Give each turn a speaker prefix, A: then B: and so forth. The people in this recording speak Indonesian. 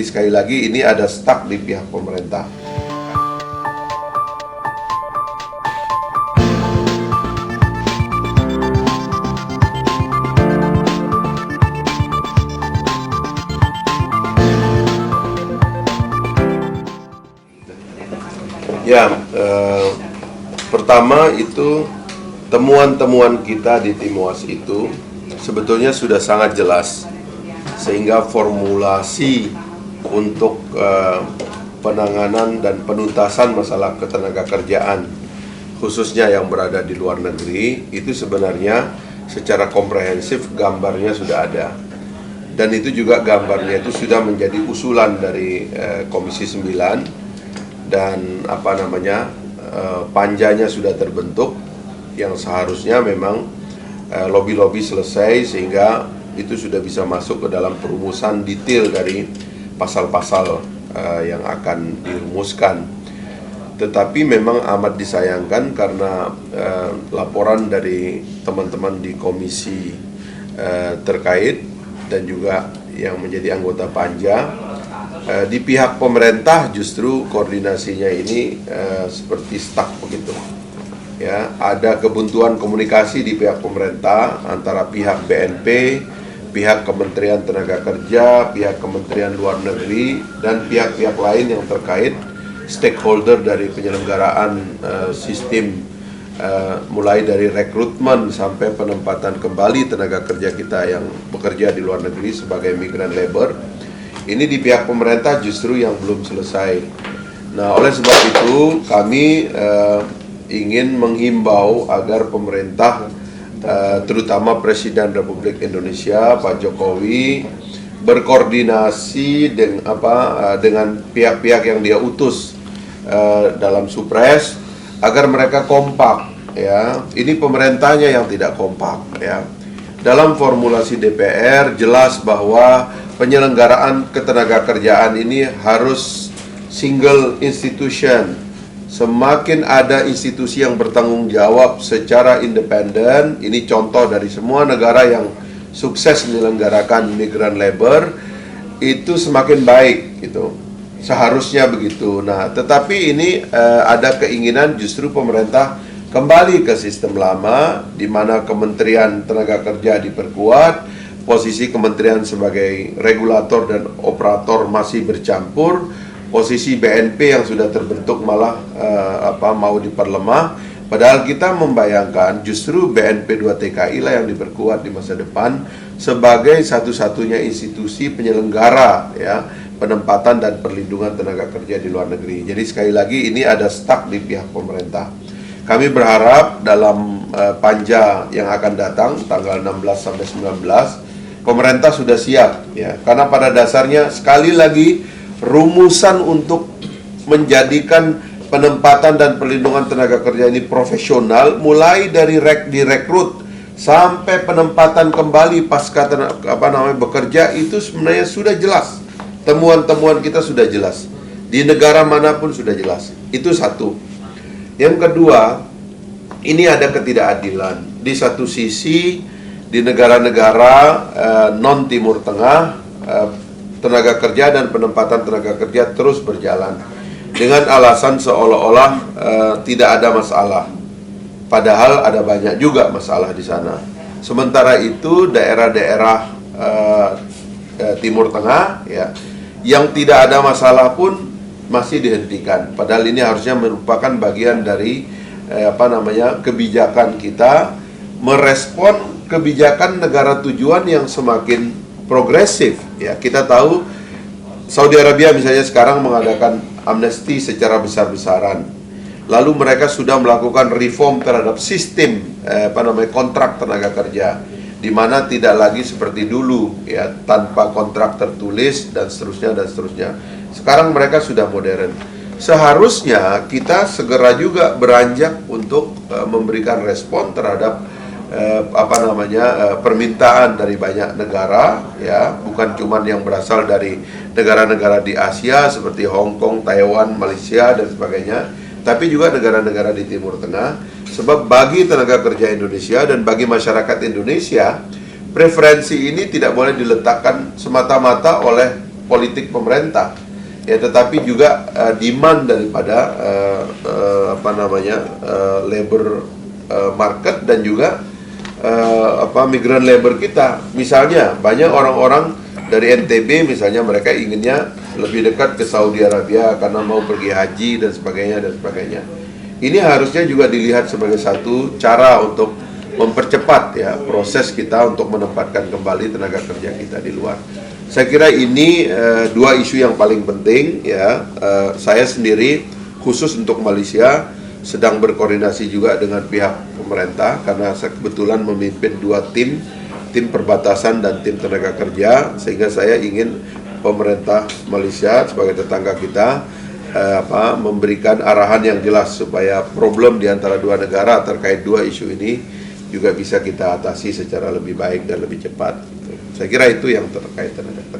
A: Sekali lagi ini ada stuck di pihak pemerintah. Ya, pertama itu temuan-temuan kita di Timuas itu sebetulnya sudah sangat jelas, sehingga formulasi untuk penanganan dan penuntasan masalah ketenaga kerjaan khususnya yang berada di luar negeri itu sebenarnya secara komprehensif gambarnya sudah ada, dan itu juga gambarnya itu sudah menjadi usulan dari Komisi 9 dan panjanya sudah terbentuk yang seharusnya memang lobby-lobby selesai sehingga itu sudah bisa masuk ke dalam perumusan detail dari pasal-pasal yang akan dirumuskan. Tetapi memang amat disayangkan karena laporan dari teman-teman di komisi terkait dan juga yang menjadi anggota panja di pihak pemerintah justru koordinasinya ini seperti stuck begitu. Ya, ada kebuntuan komunikasi di pihak pemerintah antara pihak BNP, pihak Kementerian Tenaga Kerja, pihak Kementerian Luar Negeri, dan pihak-pihak lain yang terkait stakeholder dari penyelenggaraan sistem mulai dari rekrutmen sampai penempatan kembali tenaga kerja kita yang bekerja di luar negeri sebagai migran labor. Ini di pihak pemerintah justru yang belum selesai. Nah, oleh sebab itu kami ingin menghimbau agar pemerintah terutama Presiden Republik Indonesia Pak Jokowi berkoordinasi dengan pihak-pihak yang dia utus dalam Supres agar mereka kompak, ya. Ini pemerintahnya yang tidak kompak, ya. Dalam formulasi DPR jelas bahwa penyelenggaraan ketenaga kerjaan ini harus single institution. Semakin ada institusi yang bertanggung jawab secara independen, ini contoh dari semua negara yang sukses menyelenggarakan migran labor, itu semakin baik, gitu. Seharusnya begitu. Nah, tetapi ini ada keinginan justru pemerintah kembali ke sistem lama, di mana Kementerian Tenaga Kerja diperkuat, posisi kementerian sebagai regulator dan operator masih bercampur, posisi BNP yang sudah terbentuk malah mau diperlemah, padahal kita membayangkan justru BNP 2 TKI lah yang diperkuat di masa depan sebagai satu-satunya institusi penyelenggara, ya, penempatan dan perlindungan tenaga kerja di luar negeri. Jadi sekali lagi ini ada stuck di pihak pemerintah. Kami berharap dalam panja yang akan datang tanggal 16 sampai 19 pemerintah sudah siap, ya, karena pada dasarnya sekali lagi rumusan untuk menjadikan penempatan dan perlindungan tenaga kerja ini profesional, mulai dari direkrut sampai penempatan kembali pasca bekerja, itu sebenarnya sudah jelas. Temuan-temuan kita sudah jelas. Di negara manapun sudah jelas. Itu satu. Yang kedua, ini ada ketidakadilan. Di satu sisi, di negara-negara non Timur Tengah, tenaga kerja dan penempatan tenaga kerja terus berjalan dengan alasan seolah-olah tidak ada masalah, padahal ada banyak juga masalah di sana. Sementara itu daerah-daerah Timur Tengah, ya, yang tidak ada masalah pun masih dihentikan, padahal ini harusnya merupakan bagian dari kebijakan kita merespon kebijakan negara tujuan yang semakin progresif, ya. Kita tahu Saudi Arabia misalnya sekarang mengadakan amnesti secara besar-besaran. Lalu mereka sudah melakukan reform terhadap sistem kontrak tenaga kerja, di mana tidak lagi seperti dulu, ya, tanpa kontrak tertulis dan seterusnya dan seterusnya. Sekarang mereka sudah modern. Seharusnya kita segera juga beranjak untuk memberikan respon terhadap permintaan dari banyak negara, ya, bukan cuma yang berasal dari negara-negara di Asia seperti Hong Kong, Taiwan, Malaysia dan sebagainya, tapi juga negara-negara di Timur Tengah. Sebab bagi tenaga kerja Indonesia dan bagi masyarakat Indonesia, preferensi ini tidak boleh diletakkan semata-mata oleh politik pemerintah, ya, tetapi juga demand daripada labor market dan juga migran labor kita. Misalnya banyak orang-orang dari NTB misalnya, mereka inginnya lebih dekat ke Saudi Arabia karena mau pergi haji dan sebagainya dan sebagainya. Ini harusnya juga dilihat sebagai satu cara untuk mempercepat ya proses kita untuk menempatkan kembali tenaga kerja kita di luar. Saya kira ini dua isu yang paling penting ya. Saya sendiri khusus untuk Malaysia sedang berkoordinasi juga dengan pihak pemerintah karena saya kebetulan memimpin dua tim perbatasan dan tim tenaga kerja, sehingga saya ingin pemerintah Malaysia sebagai tetangga kita memberikan arahan yang jelas supaya problem di antara dua negara terkait dua isu ini juga bisa kita atasi secara lebih baik dan lebih cepat. Saya kira itu yang terkait tenaga kerja.